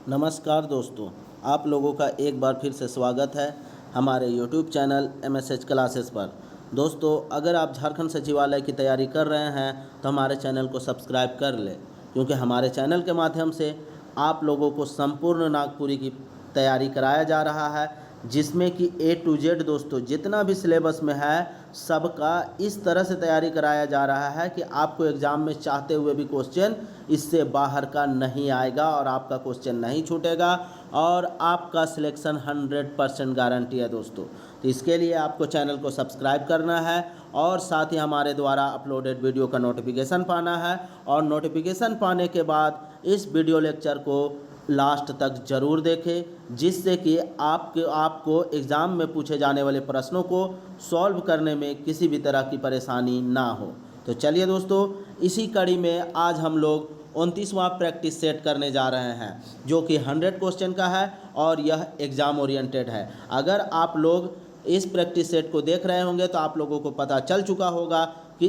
नमस्कार दोस्तों, आप लोगों का एक बार फिर से स्वागत है हमारे YouTube चैनल MSH क्लासेस पर। दोस्तों, अगर आप झारखंड सचिवालय की तैयारी कर रहे हैं तो हमारे चैनल को सब्सक्राइब कर लें, क्योंकि हमारे चैनल के माध्यम से आप लोगों को संपूर्ण नागपुरी की तैयारी कराया जा रहा है, जिसमें कि A to Z दोस्तों जितना भी सिलेबस में है सबका इस तरह से तैयारी कराया जा रहा है कि आपको एग्ज़ाम में चाहते हुए भी क्वेश्चन इससे बाहर का नहीं आएगा और आपका क्वेश्चन नहीं छूटेगा और आपका सिलेक्शन 100% गारंटी है दोस्तों। तो इसके लिए आपको चैनल को सब्सक्राइब करना है और साथ ही हमारे द्वारा अपलोडेड वीडियो का नोटिफिकेशन पाना है, और नोटिफिकेशन पाने के बाद इस वीडियो लेक्चर को लास्ट तक ज़रूर देखें, जिससे कि आपको एग्ज़ाम में पूछे जाने वाले प्रश्नों को सॉल्व करने में किसी भी तरह की परेशानी ना हो। तो चलिए दोस्तों, इसी कड़ी में आज हम लोग 29वां प्रैक्टिस सेट करने जा रहे हैं, जो कि 100 क्वेश्चन का है और यह एग्ज़ाम ओरिएंटेड है। अगर आप लोग इस प्रैक्टिस सेट को देख रहे होंगे तो आप लोगों को पता चल चुका होगा कि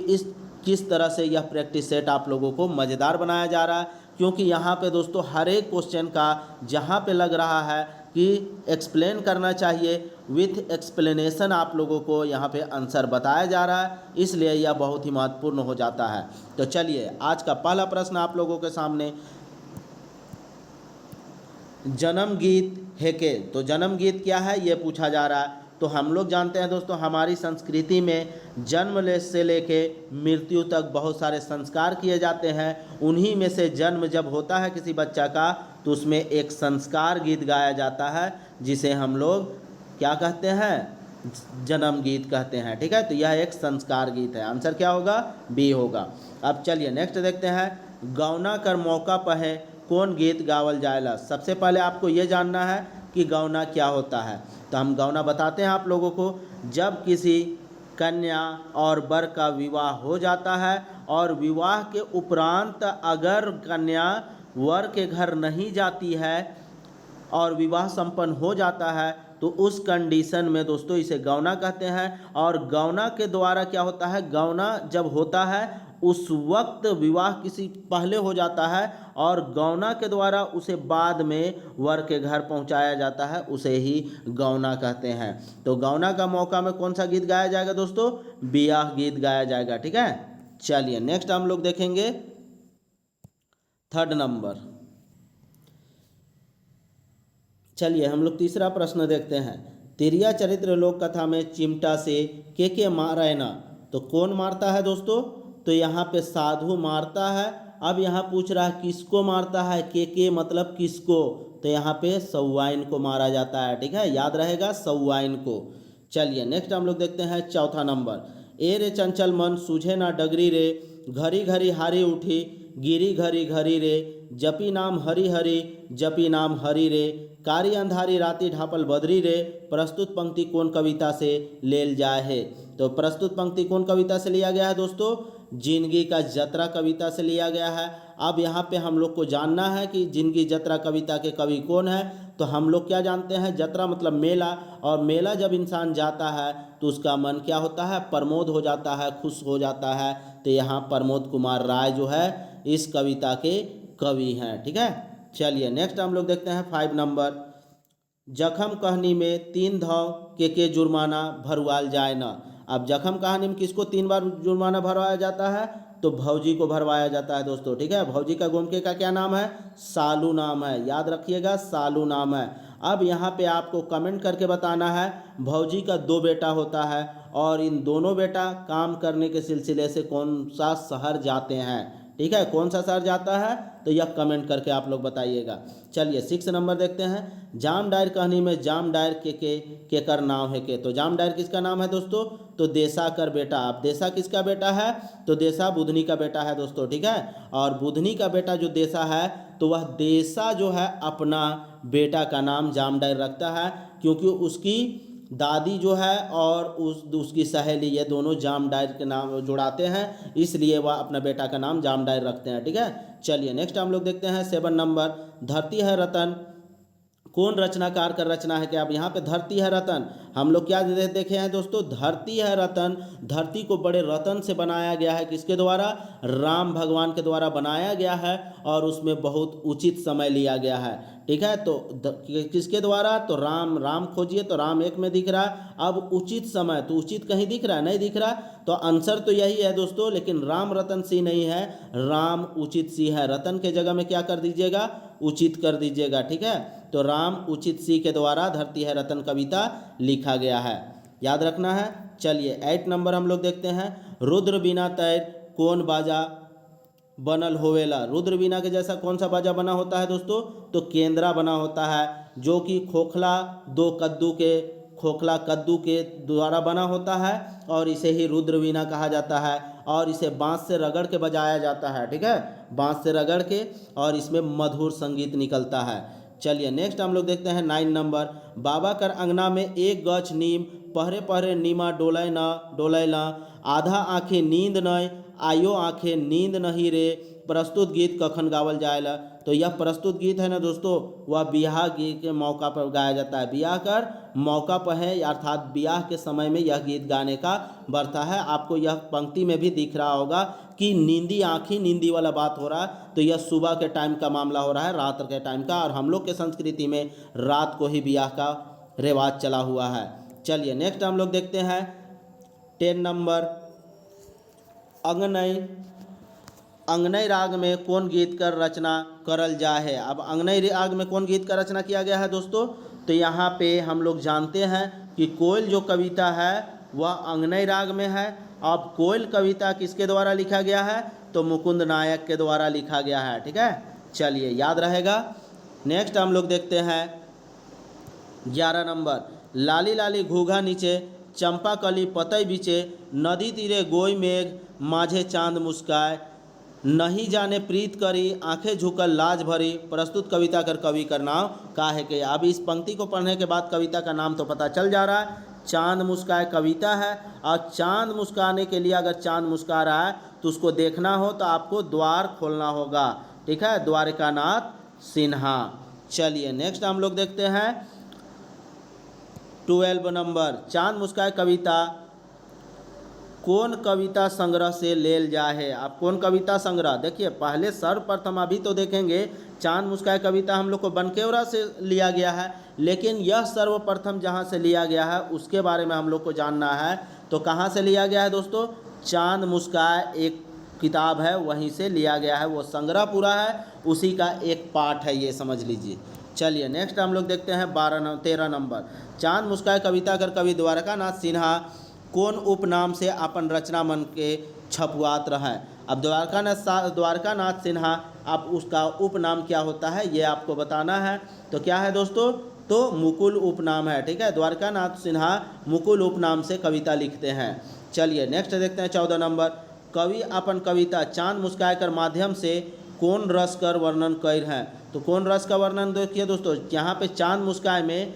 किस तरह से यह प्रैक्टिस सेट आप लोगों को मज़ेदार बनाया जा रहा है, क्योंकि यहाँ पे दोस्तों हर एक क्वेश्चन का जहाँ पे लग रहा है कि एक्सप्लेन करना चाहिए, विथ एक्सप्लेनेशन आप लोगों को यहाँ पे आंसर बताया जा रहा है, इसलिए यह बहुत ही महत्वपूर्ण हो जाता है। तो चलिए, आज का पहला प्रश्न आप लोगों के सामने, जन्म गीत है के। तो जन्म गीत क्या है ये पूछा जा रहा है। तो हम लोग जानते हैं दोस्तों, हमारी संस्कृति में जन्म से लेके मृत्यु तक बहुत सारे संस्कार किए जाते हैं। उन्हीं में से जन्म जब होता है किसी बच्चा का तो उसमें एक संस्कार गीत गाया जाता है, जिसे हम लोग क्या कहते हैं, जन्म गीत कहते हैं। ठीक है, तो यह एक संस्कार गीत है। आंसर क्या होगा? बी होगा। अब चलिए नेक्स्ट देखते हैं, गौना कर मौका पहे कौन गीत गावल जाएला। सबसे पहले आपको ये जानना है कि गौना क्या होता है। तो हम गौना बताते हैं आप लोगों को, जब किसी कन्या और वर का विवाह हो जाता है और विवाह के उपरांत अगर कन्या वर के घर नहीं जाती है और विवाह संपन्न हो जाता है तो उस कंडीशन में दोस्तों इसे गौना कहते हैं। और गौना के द्वारा क्या होता है, गौना जब होता है उस वक्त विवाह किसी पहले हो जाता है और गौना के द्वारा उसे बाद में वर के घर पहुंचाया जाता है, उसे ही गौना कहते हैं। तो गौना का मौका में कौन सा गीत गाया जाएगा दोस्तों? ब्याह गीत गाया जाएगा। ठीक है, चलिए नेक्स्ट हम लोग देखेंगे थर्ड नंबर। चलिए हम लोग तीसरा प्रश्न देखते हैं, तिरिया चरित्र लोक कथा में चिमटा से के मारे ना। तो कौन मारता है दोस्तों? तो यहाँ पे साधु मारता है। अब यहाँ पूछ रहा है किसको मारता है, के मतलब किसको, तो यहाँ पे सौवाइन को मारा जाता है। ठीक है, याद रहेगा, सौवाइन को। चलिए नेक्स्ट हम लोग देखते हैं चौथा नंबर, ए रे चंचल मन सूझे ना डगरी रे, घड़ी घड़ी हारी उठी गिरी घड़ी घड़ी रे, जपी नाम हरि हरि जपी नाम हरि रे, कारी अंधारी राती ढापल बदरी रे। प्रस्तुत पंक्ति कौन कविता से लेल जाए है। तो प्रस्तुत पंक्ति कौन कविता से लिया गया है दोस्तों? जिंदगी का जतरा कविता से लिया गया है। अब यहाँ पे हम लोग को जानना है कि जिंदगी जतरा कविता के कवि कौन है। तो हम लोग क्या जानते हैं, जतरा मतलब मेला, और मेला जब इंसान जाता है तो उसका मन क्या होता है, प्रमोद हो जाता है, खुश हो जाता है। तो यहाँ प्रमोद कुमार राय जो है इस कविता के कवि हैं। ठीक है, चलिए नेक्स्ट हम लोग देखते हैं 5 नंबर, जखम कहानी में 3 धाव के जुर्माना भरवाल जाए ना। अब जखम कहानी में किसको 3 बार जुर्माना भरवाया जाता है? तो भौजी को भरवाया जाता है दोस्तों। ठीक है, भौजी का गोमके का क्या नाम है? सालू नाम है, याद रखिएगा, सालू नाम है। अब यहाँ पे आपको कमेंट करके बताना है, भौजी का 2 बेटा होता है और इन दोनों बेटा काम करने के सिलसिले से कौन सा शहर जाते हैं। ठीक है, कौन सा शहर जाता है तो यह कमेंट करके आप लोग बताइएगा। चलिए 6 नंबर देखते हैं, जाम डायर कहानी में जाम डायर के कर नाम है के। तो जाम डायर किसका नाम है दोस्तों? तो देसा कर बेटा। अब देसा किसका बेटा है? तो देसा बुधनी का बेटा है दोस्तों। ठीक है, और बुधनी का बेटा जो देसा है तो वह देसा जो है अपना बेटा का नाम जाम डायर रखता है, क्योंकि उसकी दादी जो है और उसकी सहेली, ये दोनों जाम डायर के नाम जुड़ाते हैं, इसलिए वह अपना बेटा का नाम जाम डायर रखते हैं। ठीक है, चलिए नेक्स्ट हम लोग देखते हैं 7 नंबर, धरती है रतन कौन रचनाकार का रचना है। क्या अब यहाँ पे धरती है रतन, हम लोग क्या देखे हैं दोस्तों, धरती है रतन, धरती को बड़े रतन से बनाया गया है, किसके द्वारा? राम भगवान के द्वारा बनाया गया है और उसमें बहुत उचित समय लिया गया है। ठीक है। तो किसके द्वारा, तो राम, राम खोजिए तो राम एक में दिख रहा है। अब उचित समय, तो उचित कहीं दिख रहा है, नहीं दिख रहा, तो आंसर तो यही है दोस्तों, लेकिन राम रतन सी नहीं है, राम उचित सी है। रतन के जगह में क्या कर दीजिएगा, उचित कर दीजिएगा, ठीक है। तो राम उचित सी के द्वारा धरती है रतन कविता लिखा गया है, याद रखना है। चलिए 8 नंबर हम लोग देखते हैं, रुद्र बीना तैर कौन बाजा बनल होवेला। रुद्र बीना के जैसा कौन सा बाजा बना होता है दोस्तों, तो केंद्रा बना होता है, जो कि खोखला कद्दू के द्वारा बना होता है, और इसे ही रुद्र वीणा कहा जाता है, और इसे बांस से रगड़ के बजाया जाता है, ठीक है, बांस से रगड़ के, और इसमें मधुर संगीत निकलता है। चलिए नेक्स्ट हम लोग देखते हैं 9 नंबर, बाबा कर अंगना में एक गछ नीम, पहरे पहरे नीमा डोलय न, आधा आँखें नींद नय, आयो आँखें नींद नहीं रे, प्रस्तुत गीत कखन गावल जाएला। तो यह प्रस्तुत गीत है ना दोस्तों, वह ब्याह गीत के मौका पर गाया जाता है, ब्याह कर मौका पर है, अर्थात ब्याह के समय में यह गीत गाने का बढ़ता है। आपको यह पंक्ति में भी दिख रहा होगा कि नींदी आँखी, नींदी वाला बात हो रहा है, तो यह सुबह के टाइम का मामला हो रहा है, रात के टाइम का, और हम लोग के संस्कृति में रात को ही ब्याह का रिवाज चला हुआ है। चलिए नेक्स्ट हम लोग देखते हैं 10 नंबर, अंगनई राग में कौन गीत कर रचना करल जा है। अब अंगनई राग में कौन गीत का रचना किया गया है दोस्तों, तो यहाँ पे हम लोग जानते हैं कि कोयल जो कविता है वह अंगनई राग में है। अब कोयल कविता किसके द्वारा लिखा गया है, तो मुकुंद नायक के द्वारा लिखा गया है, ठीक है। चलिए याद रहेगा। नेक्स्ट हम लोग देखते हैं 11 नंबर, लाली लाली घूघा नीचे, चंपा कली पतई बीचे, नदी तीरे गोई मेघ, माझे चांद मुस्काए, नहीं जाने प्रीत करी, आंखें झुकल लाज भरी, प्रस्तुत कविता कर कवि कर नाम काहे के। अब इस पंक्ति को पढ़ने के बाद कविता का नाम तो पता चल जा रहा है, चांद मुस्काए कविता है, और चांद मुस्काने के लिए अगर चांद मुस्का रहा है तो उसको देखना हो तो आपको द्वार खोलना होगा, ठीक है, द्वारकानाथ सिन्हा। चलिए नेक्स्ट हम लोग देखते हैं 12 नंबर, चांद मुस्काए कविता कौन कविता संग्रह से लेल जा है। आप कौन कविता संग्रह, देखिए पहले सर्वप्रथम अभी तो देखेंगे चांद मुस्काए कविता हम लोग को बनकेवरा से लिया गया है, लेकिन यह सर्वप्रथम जहाँ से लिया गया है उसके बारे में हम लोग को जानना है। तो कहाँ से लिया गया है दोस्तों, चांद मुस्काए एक किताब है वहीं से लिया गया है, वो संग्रह पूरा है, उसी का एक पार्ट है, ये समझ लीजिए। चलिए नेक्स्ट हम लोग देखते हैं 13 नंबर, चांद मुस्काए कविता कर कवि द्वारकानाथ सिन्हा कौन उपनाम से अपन रचना मन के छपवात रहे। अब द्वारकानाथ सिन्हा, अब उसका उपनाम क्या होता है ये आपको बताना है। तो क्या है दोस्तों, तो मुकुल उपनाम है, ठीक है, द्वारकानाथ सिन्हा मुकुल उपनाम से कविता लिखते हैं। चलिए नेक्स्ट देखते हैं 14 नंबर, कवि अपन कविता चांद मुस्काए कर माध्यम से कौन रस कर वर्णन कर हैं। तो कौन रस का वर्णन देखिए दोस्तों, यहाँ पे चांद मुस्काए में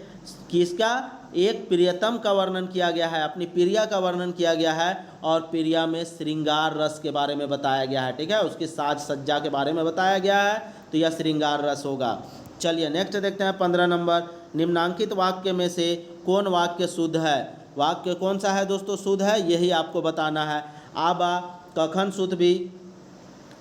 किसका, एक प्रियतम का वर्णन किया गया है, अपनी प्रिया का वर्णन किया गया है, और प्रिया में श्रृंगार रस के बारे में बताया गया है, ठीक है, उसकी साज सज्जा के बारे में बताया गया है, तो यह श्रृंगार रस होगा। चलिए नेक्स्ट देखते हैं 15 नंबर, निम्नांकित वाक्य में से कौन वाक्य शुद्ध है। वाक्य कौन सा है दोस्तों शुद्ध है, यही आपको बताना है। आबा कखन सुतबी,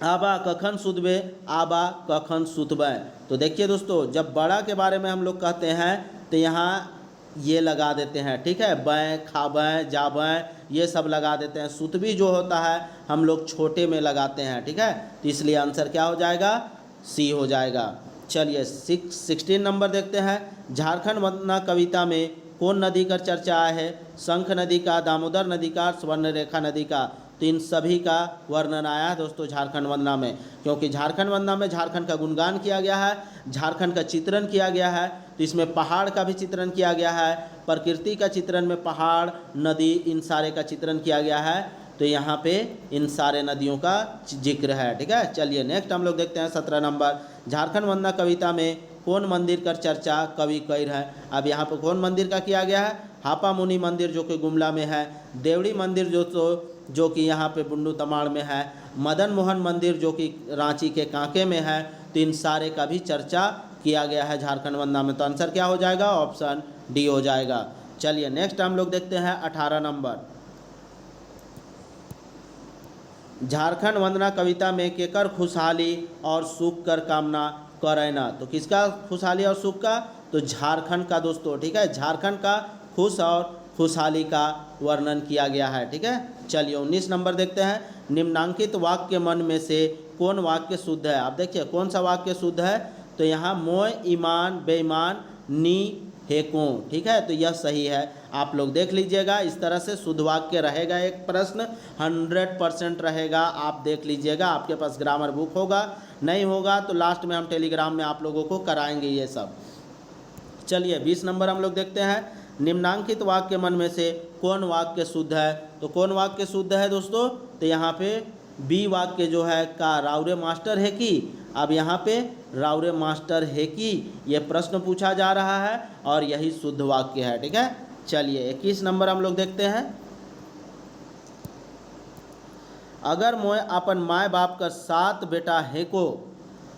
आबा कखन सुतबे, आबा कखन सुतबे। तो देखिए दोस्तों, जब बड़ा के बारे में हम लोग कहते हैं तो यहाँ ये लगा देते हैं, ठीक है, बैं खाबें जाबें ये सब लगा देते हैं। सुतबी जो होता है हम लोग छोटे में लगाते हैं, ठीक है, तो इसलिए आंसर क्या हो जाएगा, सी हो जाएगा। चलिए 16 नंबर देखते हैं, झारखंड वंदना कविता में कौन नदी का चर्चा है। शंख नदी का, दामोदर नदी का, स्वर्णरेखा नदी का। तो इन सभी का वर्णन आया है दोस्तों झारखंड वंदना में, क्योंकि झारखंड वंदना में झारखंड का गुणगान किया गया है, झारखंड का चित्रण किया गया है, तो इसमें पहाड़ का भी चित्रण किया गया है, प्रकृति का चित्रण में पहाड़ नदी इन सारे का चित्रण किया गया है, तो यहाँ पे इन सारे नदियों का जिक्र है, ठीक है। चलिए नेक्स्ट हम लोग देखते हैं 17 नंबर, झारखंड वंदना कविता में कौन मंदिर का चर्चा कवि कर है। अब यहाँ पर कौन मंदिर का किया गया है, हापा मुनि मंदिर जो कि गुमला में है, देवड़ी मंदिर जो कि यहाँ पे बुंडू तमाड़ में है, मदन मोहन मंदिर जो कि रांची के कांके में है, तो इन सारे का भी चर्चा किया गया है झारखंड वंदना में। तो आंसर क्या हो जाएगा, ऑप्शन डी हो जाएगा। चलिए नेक्स्ट हम लोग देखते हैं 18 नंबर, झारखंड वंदना कविता में केकर खुशहाली और सुख कर कामना करैना। तो किसका खुशहाली और सुख का? तो झारखंड का दोस्तों, ठीक है, झारखंड का खुश और खुशहाली का वर्णन किया गया है, ठीक है। चलिए 19 नंबर देखते हैं, निम्नांकित वाक्य मन में से कौन वाक्य शुद्ध है? आप देखिए कौन सा वाक्य शुद्ध है, तो यहाँ मोय ईमान बेईमान नी हेको, ठीक है, तो यह सही है। आप लोग देख लीजिएगा, इस तरह से शुद्ध वाक्य रहेगा। एक प्रश्न 100% रहेगा, आप देख लीजिएगा। आपके पास ग्रामर बुक होगा, नहीं होगा तो लास्ट में हम टेलीग्राम में आप लोगों को कराएंगे ये सब। चलिए 20 नंबर हम लोग देखते हैं, निम्नांकित वाक्य मन में से कौन वाक्य शुद्ध है? तो कौन वाक्य शुद्ध है दोस्तों? तो यहाँ पे बी वाक्य जो है का राउरे मास्टर है कि, अब यहाँ पे राउरे मास्टर है कि ये प्रश्न पूछा जा रहा है और यही शुद्ध वाक्य है, ठीक है। चलिए 21 नंबर हम लोग देखते हैं, अगर मोय अपन माय बाप का 7 बेटा है को,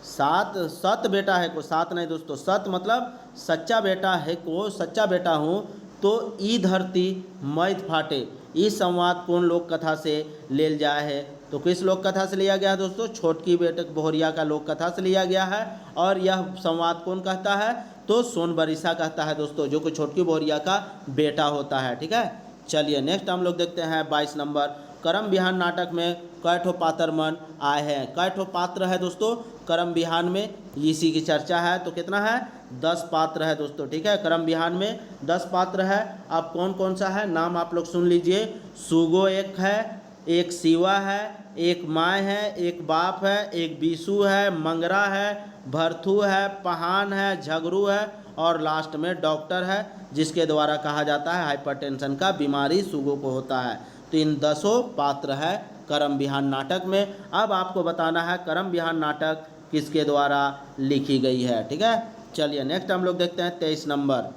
सत बेटा है को, 7 नहीं दोस्तों, सत मतलब सच्चा बेटा है को, सच्चा बेटा हूँ, तो ई धरती मैथ फाटे, ई संवाद कौन लोक कथा से लेल जाए है? तो किस लोक कथा से लिया गया है दोस्तों? छोटकी बेटक बोहरिया का लोक कथा से लिया गया है। और यह संवाद कौन कहता है? तो सोनबरिसा कहता है दोस्तों, जो कि छोटकी बोहरिया का बेटा होता है, ठीक है। चलिए नेक्स्ट हम लोग देखते हैं 22 नंबर, करम बिहान नाटक में कै ठो पात्र मन आए हैं? कै ठो पात्र है दोस्तों करम बिहान में? इसी की चर्चा है, तो कितना है? 10 पात्र है दोस्तों, ठीक है। करम बिहान में 10 पात्र है। अब कौन कौन सा है नाम आप लोग सुन लीजिए, सुगो एक है, एक शिवा है, एक माय है, एक बाप है, एक बीसू है, मंगरा है, भरथू है, पहान है, झगरू है और लास्ट में डॉक्टर है, जिसके द्वारा कहा जाता है हाइपरटेंशन का बीमारी सुगो को होता है। तो इन 10 पात्र है करम बिहान नाटक में। अब आपको बताना है करम बिहान नाटक किसके द्वारा लिखी गई है, ठीक है। चलिए नेक्स्ट हम लोग देखते हैं 23 नंबर,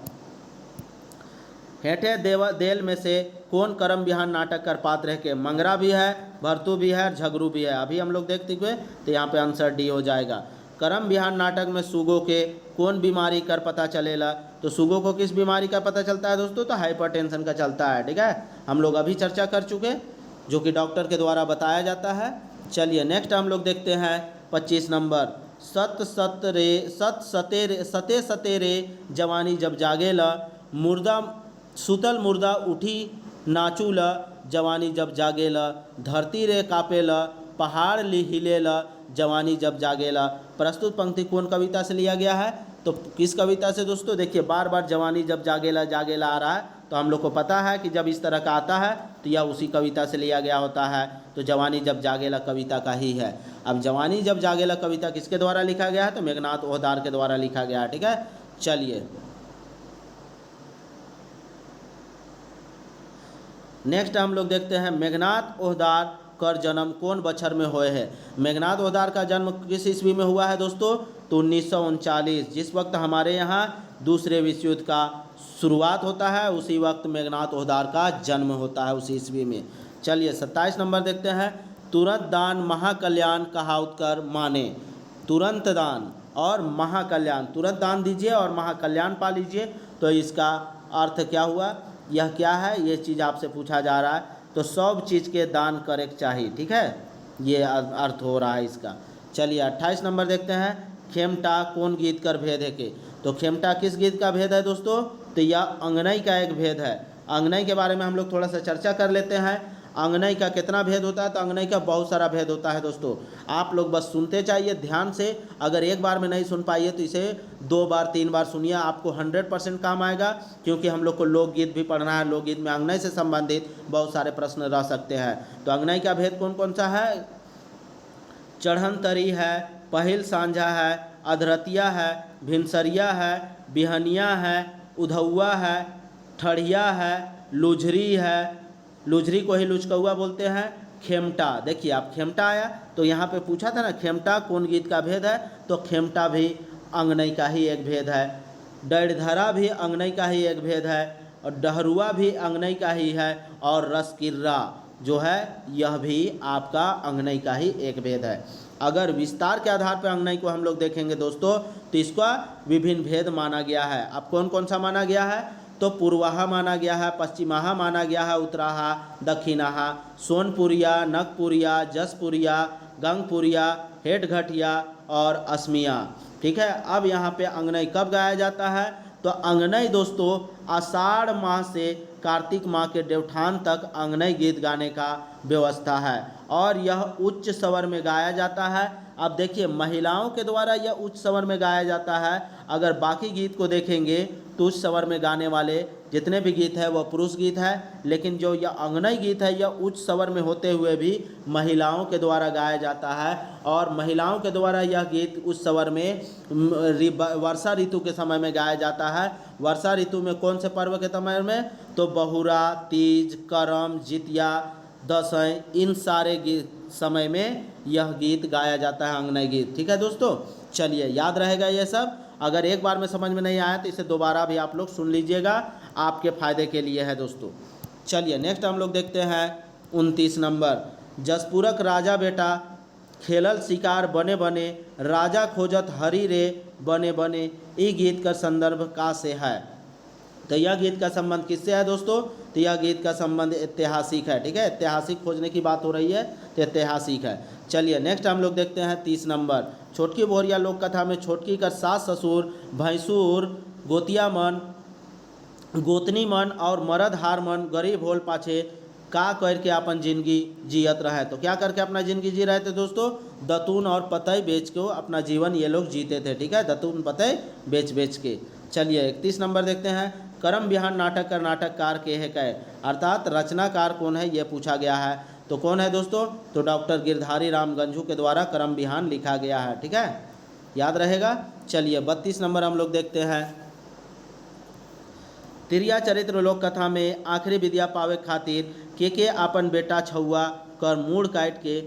हेठे देल में से कौन करम बिहान नाटक कर पात्र है के? मंगरा भी है, भरतू भी है, झगरू भी है। अभी हम लोग देखते हुए तो यहाँ पे आंसर डी हो जाएगा। करम बिहान नाटक में सुगो के कौन बीमारी कर पता चलेला? तो सुगो को किस बीमारी का पता चलता है दोस्तों? तो हाइपरटेंशन का चलता है, ठीक है। हम लोग अभी चर्चा कर चुके, जो कि डॉक्टर के द्वारा बताया जाता है। चलिए नेक्स्ट हम लोग देखते हैं 25 नंबर, सते सते रे जवानी जब जागेला, मुर्दा सुतल मुर्दा उठी नाचूला, जवानी जब जागेला, धरती रे कापेला, पहाड़ हिलेला, जवानी जब जागेला। प्रस्तुत पंक्ति कौन कविता से लिया गया है? तो किस कविता से दोस्तों? देखिए बार बार जवानी जब जागेला जागेला आ रहा है, तो हम लोग को पता है कि जब इस तरह का आता है तो यह उसी कविता से लिया गया होता है। तो जवानी जब जागेला कविता का ही है। अब जवानी जब जागेला कविता किसके द्वारा लिखा गया है? तो मेघनाथ ओहदार के द्वारा लिखा गया है, ठीक है। चलिए नेक्स्ट हम लोग देखते हैं, मेघनाथ ओहदार कर जन्म कौन बछर में हुए है? मेघनाथ ओहदार का जन्म किस ईस्वी में हुआ है दोस्तों? तो 1939, जिस वक्त हमारे यहाँ दूसरे विश्व युद्ध का शुरुआत होता है, उसी वक्त मेघनाथ ओहदार का जन्म होता है, उसी ईस्वी में। चलिए 27 नंबर देखते हैं, तुरंत दान महाकल्याण कहावत कर माने। तुरंत दान और महाकल्याण, तुरंत दान दीजिए और महाकल्याण पा लीजिए, तो इसका अर्थ क्या हुआ? यह क्या है? ये चीज़ आपसे पूछा जा रहा है, तो सब चीज़ के दान करे चाहिए, ठीक है, ये अर्थ हो रहा है इसका। चलिए 28 नंबर देखते हैं, खेमटा कौन गीत कर भेद है के? तो खेमटा किस गीत का भेद है दोस्तों? तो यह अंगनई का एक भेद है। अंगनई के बारे में हम लोग थोड़ा सा चर्चा कर लेते हैं। अंगनई का कितना भेद होता है? तो अंगनई का बहुत सारा भेद होता है दोस्तों। आप लोग बस सुनते चाहिए ध्यान से, अगर एक बार में नहीं सुन पाइए तो इसे 2 बार 3 बार सुनिए, आपको 100% काम आएगा। क्योंकि हम लोग को लोकगीत भी पढ़ना है, लोकगीत में अंगनई से संबंधित बहुत सारे प्रश्न रह सकते हैं। तो अंगनई का भेद कौन कौन सा है? चढ़न तरी है, पहिल सांझा है, अधरतिया है, भिनसरिया है, बिहनिया है, उधौआ है, ठढ़िया है, लुझरी है, लुझरी को ही लुचकौआ बोलते हैं, खेमटा। देखिए आप खेमटा आया तो यहाँ पे पूछा था ना खेमटा कौन गीत का भेद है? तो खेमटा भी अंगनई का ही एक भेद है। डैढ़धरा भी अंगनई का ही एक भेद है, और डहरुआ भी अंगनई का ही है, और रसकिर्रा जो है यह भी आपका अंगनई का ही एक भेद है। अगर विस्तार के आधार पर अंगनई को हम लोग देखेंगे दोस्तों, तो इसका विभिन्न भेद माना गया है। अब कौन कौन सा माना गया है? तो पूर्वाहा माना गया है, पश्चिमाहा माना गया है, उत्तराहा, दक्षिणाहा, सोनपुरिया, नगपुरिया, जसपुरिया, गंगपुरिया, हेठघटिया और असमिया। ठीक है, अब यहाँ पे अंगनई कब गाया जाता है? तो अंगनई दोस्तों आषाढ़ माह से कार्तिक माह के देवठान तक अंगनई गीत गाने का व्यवस्था है और यह उच्च स्वर में गाया जाता है। अब देखिए महिलाओं के द्वारा यह उच्च स्वर में गाया जाता है। अगर बाकी गीत को देखेंगे तो उच्च स्वर में गाने वाले जितने भी गीत है वह पुरुष गीत है, लेकिन जो यह अंगनई गीत है यह उच्च स्वर में होते हुए भी महिलाओं के द्वारा गाया जाता है और महिलाओं के द्वारा यह गीत उच्च स्वर में वर्षा ऋतु के समय में गाया जाता है। वर्षा ऋतु में कौन से पर्व के समय में? तो बहुरा, तीज, करम, जितिया, दशैं, इन सारे समय में यह गीत गाया जाता है, अंगनई गीत। ठीक है दोस्तों, चलिए याद रहेगा ये सब। अगर एक बार में समझ में नहीं आया तो इसे दोबारा भी आप लोग सुन लीजिएगा, आपके फ़ायदे के लिए है दोस्तों। चलिए नेक्स्ट हम लोग देखते हैं 29 नंबर। जसपुरक राजा बेटा खेलल शिकार बने बने, राजा खोजत हरी रे बने बने। ये गीत का संदर्भ का से है? तो यह गीत का संबंध किससे है दोस्तों? तो यह गीत का संबंध ऐतिहासिक है। ठीक है, ऐतिहासिक खोजने की बात हो रही है तो ऐतिहासिक है। चलिए नेक्स्ट हम लोग देखते हैं 30 नंबर। छोटकी बोहरिया लोक कथा में छोटकी का सास ससुर, भैंसुर, गोतिया मन, गोतनी मन और मरद हार मन गरीब होल पाछे का करके अपन जिंदगी जियत रहे। तो क्या करके अपना ज़िंदगी जी रहे थे दोस्तों? दतून और पतई बेच के अपना जीवन ये लोग जीते थे। ठीक है, दतून पतई बेच के। चलिए 31 नंबर देखते हैं। करम बिहान नाटक का नाटककार के है कै? अर्थात रचनाकार कौन है ये पूछा गया है। तो कौन है दोस्तों? तो डॉक्टर गिरधारी राम गंझू के द्वारा करम बिहान लिखा गया है। ठीक है, याद रहेगा। चलिए 32 नंबर हम लोग देखते हैं। तिरिया चरित्र लोक कथा में आखिरी विद्या पावे खातिर के अपन बेटा छुआ कर मूड़ काट के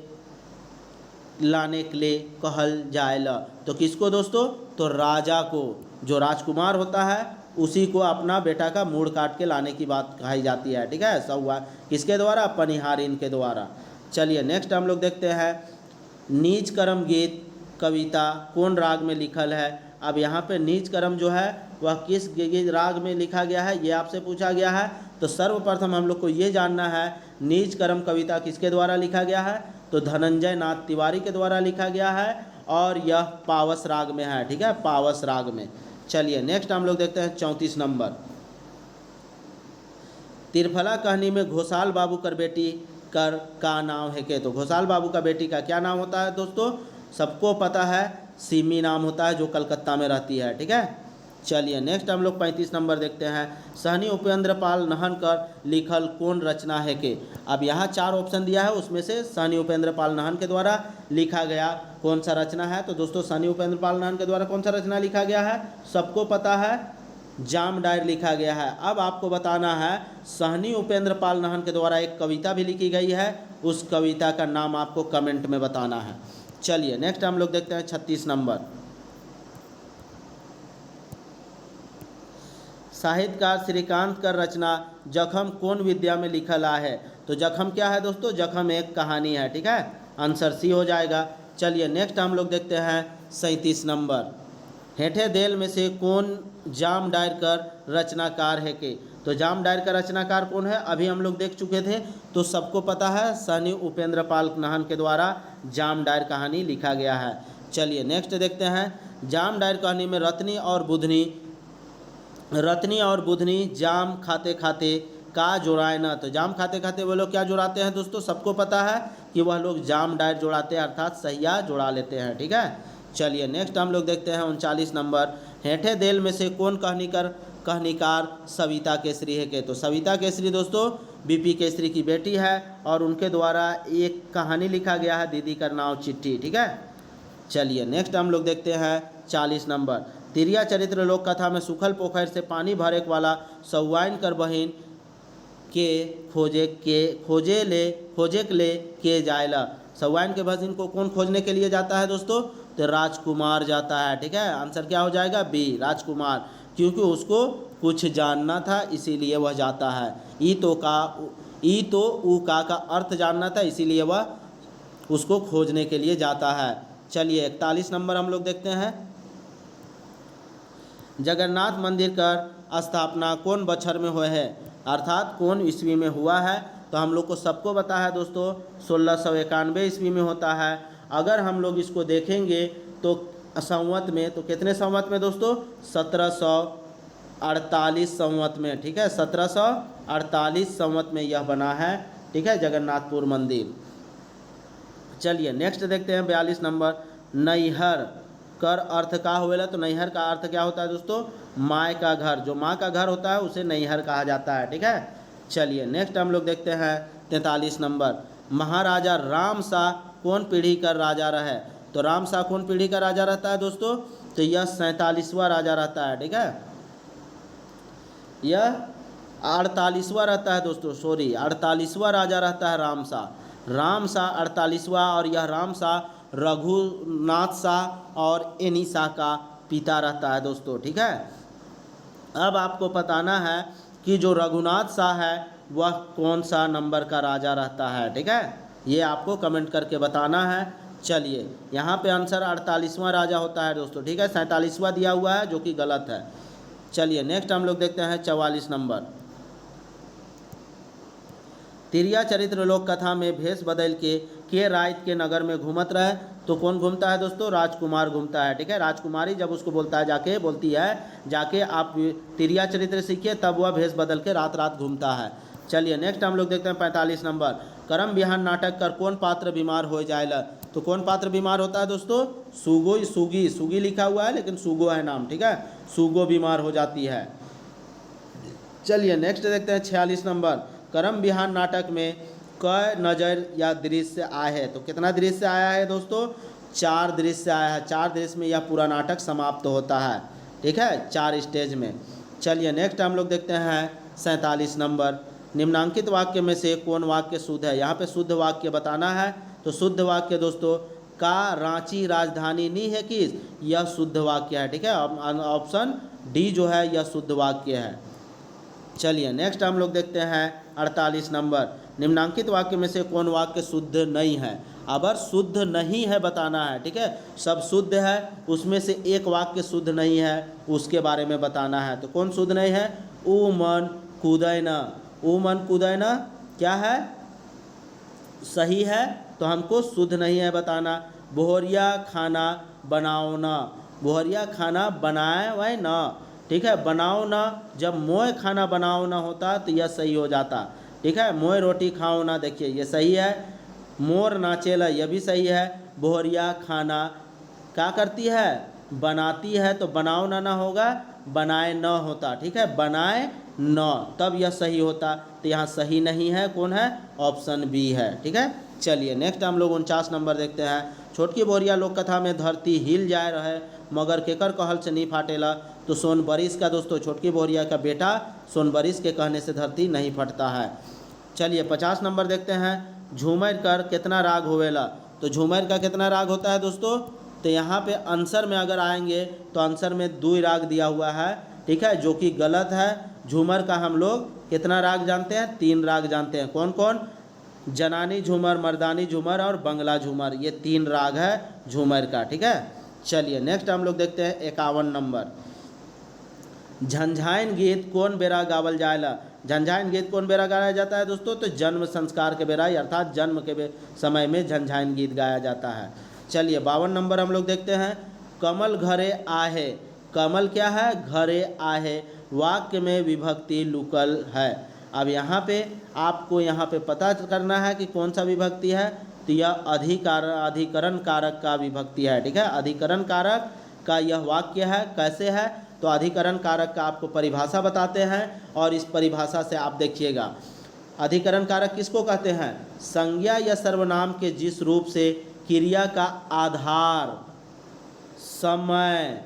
लाने के लिए कहल जाएला। तो किसको दोस्तों? तो राजा को, जो राजकुमार होता है उसी को अपना बेटा का मूड़ काट के लाने की बात कही जाती है। ठीक है, सहुआ किसके द्वारा? पनिहारिन के द्वारा। चलिए नेक्स्ट हम लोग देखते हैं। नीच करम गीत कविता कौन राग में लिखल है? अब यहाँ पे नीच करम जो है वह किस राग में लिखा गया है ये आपसे पूछा गया है। तो सर्वप्रथम हम लोग को ये जानना है नीच करम कविता किसके द्वारा लिखा गया है? तो धनंजय नाथ तिवारी के द्वारा लिखा गया है और यह पावस राग में है। ठीक है, पावस राग में। चलिए नेक्स्ट हम लोग देखते हैं 34 नंबर। तिरफला कहानी में घोषाल बाबू कर बेटी कर का नाम है के? तो घोषाल बाबू का बेटी का क्या नाम होता है दोस्तों? सबको पता है, सिमी नाम होता है, जो कलकत्ता में रहती है। ठीक है, चलिए नेक्स्ट हम लोग 35 नंबर देखते हैं। सहनी उपेंद्र पाल नहनकर लिखल कौन रचना है के? अब यहाँ 4 ऑप्शन दिया है, उसमें से सहनी उपेंद्र पाल नहन के द्वारा लिखा गया कौन सा रचना है? तो दोस्तों सहनी उपेंद्र पाल नहन के द्वारा कौन सा रचना लिखा गया है? सबको पता है, जाम डायर लिखा गया है। अब आपको बताना है सहनी उपेंद्र पाल नहन के द्वारा एक कविता भी लिखी गई है, उस कविता का नाम आपको कमेंट में बताना है। चलिए नेक्स्ट हम लोग देखते हैं 36 नंबर। साहित्यकार श्रीकांत का रचना जखम कौन विद्या में लिखल है? तो जखम क्या है दोस्तों? जखम एक कहानी है। ठीक है, आंसर सी हो जाएगा। चलिए नेक्स्ट हम लोग देखते हैं 37 नंबर। हेठे देल में से कौन जाम डायर कर रचनाकार है के? तो जाम डायर का रचनाकार कौन है? अभी हम लोग देख चुके थे, तो सबको पता है सहनी उपेंद्र पाल नहन के द्वारा जाम डायर कहानी लिखा गया है। चलिए नेक्स्ट देखते हैं। जाम डायर कहानी में रत्नी और बुधनी जाम खाते खाते का जोड़ाए ना? तो जाम खाते खाते वो लोग क्या जोड़ाते हैं दोस्तों? सबको पता है कि वह लोग जाम डायर जोड़ाते हैं, अर्थात सहिया जोड़ा लेते हैं। ठीक है, चलिए नेक्स्ट हम लोग देखते हैं 39 नंबर। हेठे देल में से कौन कहानीकार सविता केसरी है के? तो सविता केसरी दोस्तों बीपी केसरी की बेटी है और उनके द्वारा एक कहानी लिखा गया है, दीदी का नाम चिट्ठी। ठीक है, चलिए नेक्स्ट हम लोग देखते हैं 40 नंबर। तिरिया चरित्र लोक कथा में सुखल पोखर से पानी भरे वाला सौवाइन कर बहिन के खोजे ले के जायला। सौवाइन के बहिन को कौन खोजने के लिए जाता है दोस्तों? तो राजकुमार जाता है। ठीक है, आंसर क्या हो जाएगा? बी, राजकुमार, क्योंकि उसको कुछ जानना था इसीलिए वह जाता है। ई तो ऊ का अर्थ जानना था, इसीलिए वह उसको खोजने के लिए जाता है। चलिए 41 नंबर हम लोग देखते हैं। जगन्नाथ मंदिर का स्थापना कौन बछर में हुए है? अर्थात कौन ईस्वी में हुआ है? तो हम लोग को सबको पता है दोस्तों 1691 ईस्वी में होता है। अगर हम लोग इसको देखेंगे तो संवत में, तो कितने संवत में दोस्तों? 1748 संवत में, ठीक है, 1748 संवत में यह बना है, ठीक है, जगन्नाथपुर मंदिर। चलिए नेक्स्ट देखते हैं 42 नंबर, नैहर कर अर्थ का होवेला। तो नैहर का अर्थ क्या होता है दोस्तों? माँ का घर, जो माँ का घर होता है उसे नैहर कहा जाता है, ठीक है। चलिए नेक्स्ट हम लोग देखते हैं 43 नंबर, महाराजा राम शाह कौन पीढ़ी का राजा रहे। तो राम शाह कौन पीढ़ी का राजा रहता है दोस्तों? तो यह 47वां राजा रहता है, ठीक है, यह 48वां रहता है दोस्तों, सॉरी 48वां राजा रहता है राम शाह। राम शाह 48वां, और यह राम शाह रघुनाथ शाह और एनी शाह का पिता रहता है दोस्तों, ठीक है। अब आपको बताना है कि जो रघुनाथ शाह है वह कौन सा नंबर का राजा रहता है, ठीक है, ये आपको कमेंट करके बताना है। चलिए यहाँ पे आंसर 48वां राजा होता है दोस्तों, ठीक है, 47वां दिया हुआ है जो कि गलत है। चलिए नेक्स्ट हम लोग देखते हैं 44 नंबर, तिरिया चरित्र लोक कथा में भेष बदल के रात के नगर में घूमत रहे। तो कौन घूमता है दोस्तों? राजकुमार घूमता है, ठीक है। राजकुमारी जब उसको बोलता है, जाके बोलती है जाके आप तिरिया चरित्र सीखिए, तब वह भेष बदल के रात रात घूमता है। चलिए नेक्स्ट हम लोग देखते हैं 45 नंबर, करम बिहान नाटक कर कौन पात्र बीमार हो जाएला। तो कौन पात्र बीमार होता है दोस्तों? सुगो, सुगी, सुगी लिखा हुआ है लेकिन सुगो है नाम, ठीक है, सुगो बीमार हो जाती है। चलिए नेक्स्ट देखते हैं 46 नंबर, करम बिहान नाटक में क नज़र या दृश्य आए है। तो कितना दृश्य आया है दोस्तों? 4 दृश्य आया है। 4 दृश्य में यह पूरा नाटक समाप्त होता है, ठीक है, 4 स्टेज में। चलिए नेक्स्ट हम लोग देखते हैं 47 नंबर, निम्नांकित वाक्य में से कौन वाक्य शुद्ध है। यहाँ पे शुद्ध वाक्य बताना है। तो शुद्ध वाक्य दोस्तों, का रांची राजधानी नहीं है किस, यह शुद्ध वाक्य है, ठीक है, ऑप्शन डी जो है यह शुद्ध वाक्य है। चलिए नेक्स्ट हम लोग देखते हैं 48 नंबर, निम्नांकित वाक्य में से कौन वाक्य शुद्ध नहीं है। अगर शुद्ध नहीं है बताना है, ठीक है, सब शुद्ध है, उसमें से एक वाक्य शुद्ध नहीं है, उसके बारे में बताना है। तो कौन शुद्ध नहीं है? ऊ मन कूदैना, ऊ मन कूदैना क्या है? सही है, तो हमको शुद्ध नहीं है बताना। बोहरिया खाना बनाओ ना, बोहरिया खाना बनाए वह ना, ठीक है, बनाओ ना, जब मोए खाना बनाओ ना होता तो यह सही हो जाता, ठीक है, मोए रोटी खाओ ना, देखिए ये सही है। मोर नाचेला, यह भी सही है। बोहरिया खाना क्या करती है? बनाती है, तो बनाओ ना होगा, बनाए न होता, ठीक है, बनाए न, तब यह सही होता। तो यहाँ सही नहीं है, कौन है? ऑप्शन बी है, ठीक है। चलिए नेक्स्ट हम लोग 49 नंबर देखते हैं, छोटकी बोरिया लोक कथा में धरती हिल जाए रहे मगर केकर कहल से नहीं फाटेला। तो सोनबरिश का दोस्तों, छोटकी बोरिया का बेटा सोनबरिश के कहने से धरती नहीं फटता है। चलिए 50 नंबर देखते हैं, झूमर कर कितना राग होवेला। तो झूमर का कितना राग होता है दोस्तों? तो यहाँ पे आंसर में अगर आएंगे तो आंसर में 2 राग दिया हुआ है, ठीक है, जो कि गलत है। झूमर का हम लोग कितना राग जानते हैं? 3 राग जानते हैं। कौन कौन? जनानी झूमर, मर्दानी झूमर और बंगला झूमर, ये 3 राग है झूमर का, ठीक है। चलिए नेक्स्ट हम लोग देखते हैं 51 नंबर, झंझाइन गीत कौन बेरा गावल जाएला। झंझाइन गीत कौन बेरा गाया जाता है दोस्तों? तो जन्म संस्कार के बेरा, अर्थात जन्म के समय में झंझाइन गीत गाया जाता है। चलिए 52 नंबर हम लोग देखते हैं, कमल घरे आहे। कमल क्या है? घरे आहे, वाक्य में विभक्ति लुकल है। अब यहाँ पे आपको यहाँ पे पता करना है कि कौन सा विभक्ति है। तो यह अधिकरण कारक का विभक्ति है, ठीक है, अधिकरण कारक का यह वाक्य है। कैसे है? तो अधिकरण कारक का आपको परिभाषा बताते हैं और इस परिभाषा से आप देखिएगा। अधिकरण कारक किसको कहते हैं? संज्ञा या सर्वनाम के जिस रूप से क्रिया का आधार, समय,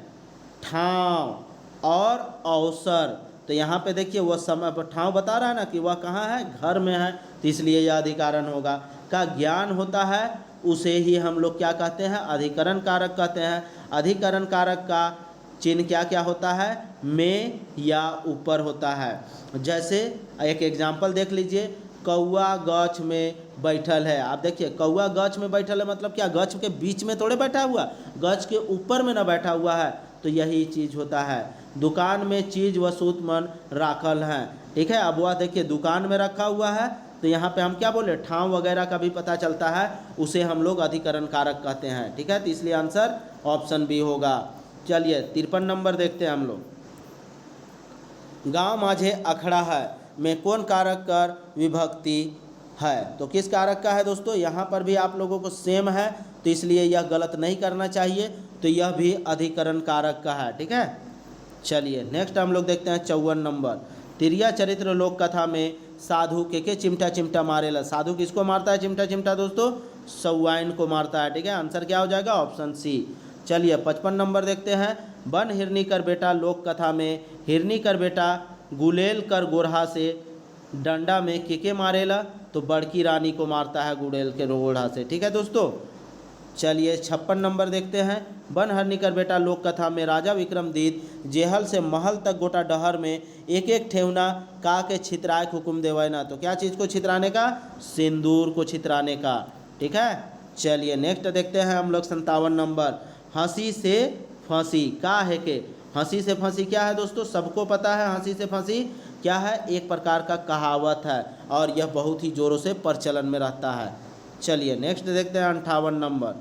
ठाव और अवसर, तो यहाँ पे देखिए वह समय पर ठाव बता रहा है ना कि वह कहाँ है? घर में है, तो इसलिए यह अधिकरण होगा। का ज्ञान होता है उसे ही हम लोग क्या कहते हैं? अधिकरण कारक कहते हैं। अधिकरण कारक का चिन्ह क्या क्या होता है? में या ऊपर होता है। जैसे एक एग्जाम्पल देख लीजिए, कौआ गछ में बैठल है। आप देखिए कौआ गछ में बैठल है मतलब क्या? गछ के बीच में थोड़े बैठा हुआ, गछ के ऊपर में ना बैठा हुआ है, तो यही चीज़ होता है। दुकान में चीज़ वसूत मन राखल है, ठीक है। अब वह देखिए दुकान में रखा हुआ है तो यहाँ पे हम क्या बोले, ठाव वगैरह का भी पता चलता है, उसे हम लोग अधिकरण कारक कहते हैं। ठीक है, तो इसलिए आंसर ऑप्शन बी होगा। चलिए 53 नंबर देखते हैं हम लोग। गांव माझे अखड़ा है में कौन कारक कर विभक्ति है? तो किस कारक का है दोस्तों? यहाँ पर भी आप लोगों को सेम है, तो इसलिए यह गलत नहीं करना चाहिए, तो यह भी अधिकरण कारक का है। ठीक है, चलिए नेक्स्ट हम लोग देखते हैं 54 नंबर। तिरिया चरित्र लोक कथा में साधु के चिमटा चिमटा मारेला। साधु किसको मारता है चिमटा चिमटा दोस्तों? सौवाइन को मारता है। ठीक है, आंसर क्या हो जाएगा? Option C. चलिए 55 नंबर देखते हैं। बन हिरनी कर बेटा लोक कथा में हिरनी कर बेटा गुलेल कर गोरहा से डंडा में के मारेला। तो बड़की रानी को मारता है गुलेल के गोरहा से। ठीक है दोस्तों, चलिए 56 नंबर देखते हैं। बन हरनी कर बेटा लोक कथा में राजा विक्रमादित्य जेहल से महल तक गोटा डहर में एक एक ठेवना का के छितराए हुकुम देवैना। तो क्या चीज़ को छितराने का? सिंदूर को छितराने का। ठीक है, चलिए नेक्स्ट देखते हैं हम लोग 57 नंबर। हंसी से फांसी का है के? हंसी से फांसी क्या है दोस्तों? सबको पता है हंसी से फांसी क्या है, एक प्रकार का कहावत है और यह बहुत ही जोरों से प्रचलन में रहता है। चलिए नेक्स्ट देखते हैं 58 नंबर।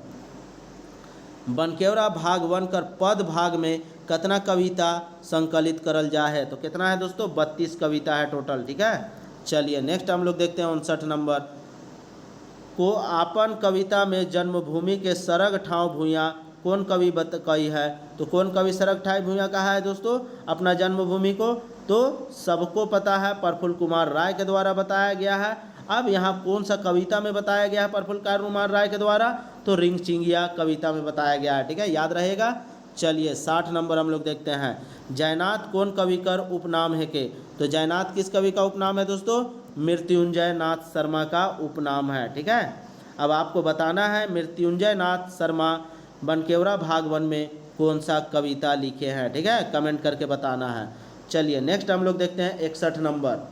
बनकेवरा भाग 1 कर पद भाग में कितना कविता संकलित करल जा है? तो कितना है दोस्तों? 32 कविता है टोटल। ठीक है, चलिए नेक्स्ट हम लोग देखते हैं 59 नंबर। को आपन कविता में जन्मभूमि के सरग ठाव भूया कौन कवि कही है? तो कौन कवि सरग ठाव भूया कहा है दोस्तों अपना जन्मभूमि को? तो सबको पता है, प्रफुल्ल कुमार राय के द्वारा बताया गया है। अब यहाँ कौन सा कविता में बताया गया है प्रफुल्ल कुमार राय के द्वारा? तो रिंग चिंगिया कविता में बताया गया है। ठीक है, याद रहेगा। चलिए 60 नंबर हम लोग देखते हैं। जयनाथ कौन कवि कर उपनाम है के? तो जयनाथ किस कवि का उपनाम है दोस्तों? मृत्युंजय नाथ शर्मा का उपनाम है। ठीक है, अब आपको बताना है मृत्युंजय नाथ शर्मा बनकेवरा भाग 1 में कौन सा कविता लिखे हैं। ठीक है, कमेंट करके बताना है। चलिए नेक्स्ट हम लोग देखते हैं 61 नंबर।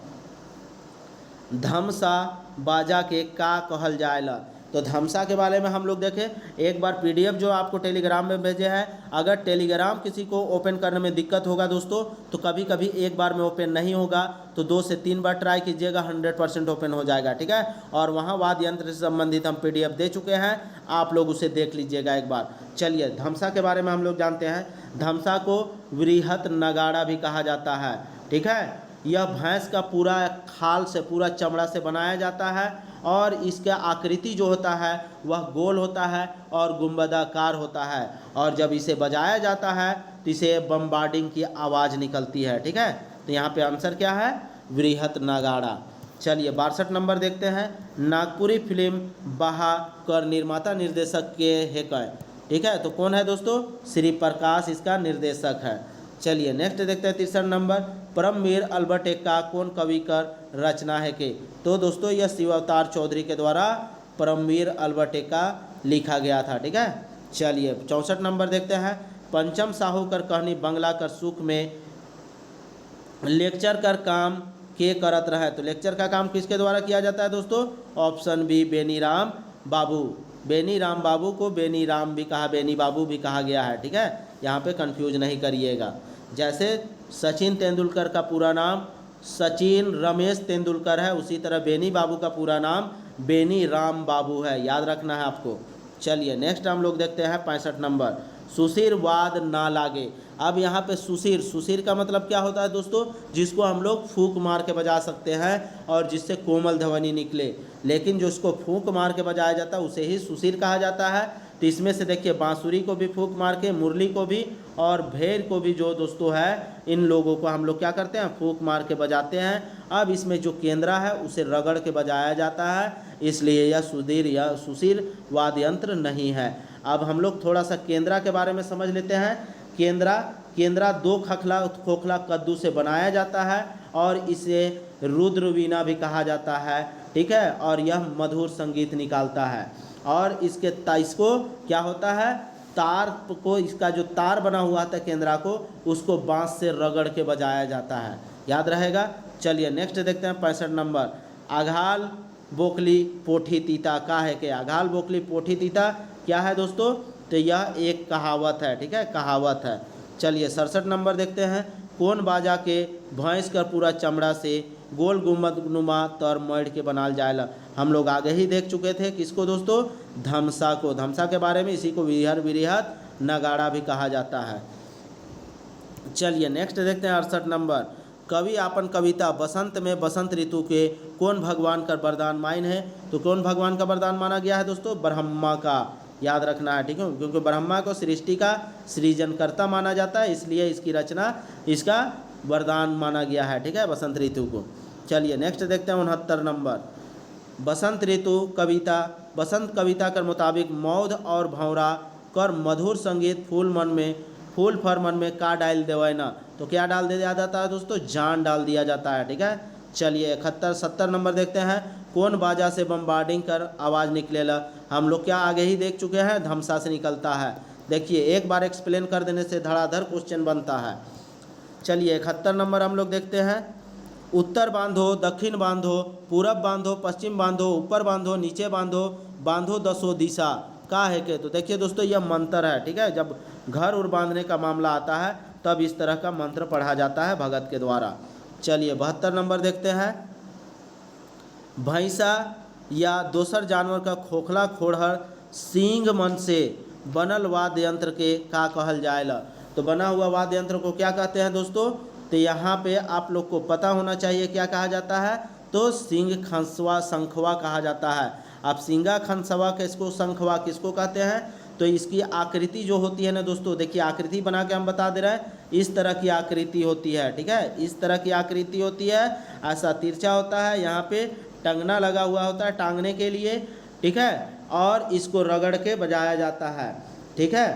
धमसा बाजा के का कहल जाएला? तो धमसा के बारे में हम लोग देखें एक बार पीडीएफ जो आपको टेलीग्राम में भेजे हैं। अगर टेलीग्राम किसी को ओपन करने में दिक्कत होगा दोस्तों, तो कभी कभी एक बार में ओपन नहीं होगा, तो 2 से 3 बार ट्राई कीजिएगा, 100% ओपन हो जाएगा। ठीक है, और वहाँ वाद्य यंत्र से संबंधित हम पीडीएफ दे चुके हैं, आप लोग उसे देख लीजिएगा एक बार। चलिए धमसा के बारे में हम लोग जानते हैं। धमसा को वृहत नगाड़ा भी कहा जाता है। ठीक है, यह भैंस का पूरा खाल से, पूरा चमड़ा से बनाया जाता है और इसका आकृति जो होता है वह गोल होता है और गुंबदाकार होता है, और जब इसे बजाया जाता है तो इसे बम्बार्डिंग की आवाज़ निकलती है। ठीक है, तो यहाँ पे आंसर क्या है? वृहत नगाड़ा। चलिए 62 नंबर देखते हैं। नागपुरी फिल्म बहा कर निर्माता निर्देशक के है कौन? ठीक है, तो कौन है दोस्तों? श्री प्रकाश इसका निर्देशक है। चलिए नेक्स्ट देखते हैं 63 नंबर। परमवीर अल्बर्ट एक्का कौन कवि कर रचना है के? तो दोस्तों यह शिव अवतार चौधरी के द्वारा परमवीर अल्बर्ट एक्का लिखा गया था। ठीक है, चलिए 64 नंबर देखते हैं। पंचम साहू कर कहनी बंगला कर सुख में लेक्चर कर काम के करत रहे? तो लेक्चर का काम किसके द्वारा किया जाता है दोस्तों? ऑप्शन बी बेनीराम बाबू। बेनीराम बाबू को बेनीराम भी कहा, बेनी बाबू भी कहा गया है। ठीक है, यहाँ पे कंफ्यूज नहीं करिएगा। जैसे सचिन तेंदुलकर का पूरा नाम सचिन रमेश तेंदुलकर है, उसी तरह बेनी बाबू का पूरा नाम बेनी राम बाबू है, याद रखना है आपको। चलिए नेक्स्ट हम लोग देखते हैं 65 नंबर। सुशीर वाद ना लागे। अब यहाँ पे सुशीर, सुशीर का मतलब क्या होता है दोस्तों? जिसको हम लोग फूंक मार के बजा सकते हैं और जिससे कोमल ध्वनि निकले, लेकिन जो उसको फूंक मार के बजाया जाता है उसे ही सुशीर कहा जाता है। तो इसमें से देखिए बांसुरी को भी फूंक मार के, मुरली को भी और भेर को भी जो दोस्तों है, इन लोगों को हम लोग क्या करते हैं? फूंक मार के बजाते हैं। अब इसमें जो केंद्रा है उसे रगड़ के बजाया जाता है, इसलिए यह सुधीर या सुशीर वाद्य यंत्र नहीं है। अब हम लोग थोड़ा सा केंद्रा के बारे में समझ लेते हैं। केंद्रा 2 खोखला कद्दू से बनाया जाता है और इसे रुद्र वीणा भी कहा जाता है। ठीक है, और यह मधुर संगीत निकालता है। और इसको क्या होता है? तार को, इसका जो तार बना हुआ था केंद्रा को, उसको बांस से रगड़ के बजाया जाता है, याद रहेगा। चलिए नेक्स्ट देखते हैं 65 नंबर। आघाल बोकली पोठी तीता का है के? आघाल बोकली पोठी तीता क्या है दोस्तों? तो यह एक कहावत है। ठीक है, कहावत है। चलिए 67 नंबर देखते हैं। कौन बाजा के भैंस का पूरा चमड़ा से गोल गुम्बदनुमा तर मढ़ के बनाल जाएला। हम लोग आगे ही देख चुके थे किसको दोस्तों, धमसा को। धमसा के बारे में, इसी को विहर विरिहत नगाड़ा भी कहा जाता है। चलिए नेक्स्ट देखते हैं 68 नंबर। कवि आपन कविता बसंत में बसंत ऋतु के कौन भगवान का वरदान माइन है? तो कौन भगवान का वरदान माना गया है दोस्तों? ब्रह्मा का, याद रखना है, ठीक है, क्योंकि ब्रह्मा को सृष्टि का सृजनकर्ता माना जाता है, इसलिए इसकी रचना, इसका वरदान माना गया है, ठीक है, बसंत ऋतु को। चलिए नेक्स्ट देखते हैं 69 नंबर। बसंत ऋतु कविता, बसंत कविता के मुताबिक मौध और भंवरा कर मधुर संगीत फूल फर मन में का डाल देवे ना? तो क्या डाल दिया जाता है दोस्तों? जान डाल दिया जाता है, ठीक है। चलिए 71-70 नंबर देखते हैं। कौन बाजा से बम्बार्डिंग कर आवाज़ निकलेला? हम लोग क्या आगे ही देख चुके हैं, धमसा से निकलता है। देखिए एक बार एक्सप्लेन कर देने से धड़ाधड़ क्वेश्चन बनता है। चलिए 71 नंबर हम लोग देखते हैं। उत्तर बांधो, दक्षिण बांधो, पूरब बांधो, पश्चिम बांधो, ऊपर बांधो, नीचे बांधो, बांधो दसों दिशा का है के? तो देखिए दोस्तों यह मंत्र है, ठीक है। जब घर और बांधने का मामला आता है तब इस तरह का मंत्र पढ़ा जाता है भगत के द्वारा। चलिए 72 नंबर देखते हैं। भैंसा या दोसर जानवर का खोखला खोड़हर सींग मन से बनल वाद्य यंत्र के का कहल जाएला? तो बना हुआ वाद्य यंत्र को क्या कहते हैं दोस्तों? तो यहाँ पे आप लोग को पता होना चाहिए क्या कहा जाता है। तो सिंग खंसवा शंखवा कहा जाता है। आप सिंगा खंसवा किसको, शंखवा किसको कहते हैं? तो इसकी आकृति जो होती है ना दोस्तों, देखिए आकृति बना के हम बता दे रहे हैं, इस तरह की आकृति होती है, ठीक है, इस तरह की आकृति होती है। ऐसा तिरछा होता है, यहाँ पे टंगना लगा हुआ होता है टांगने के लिए, ठीक है, और इसको रगड़ के बजाया जाता है, ठीक है,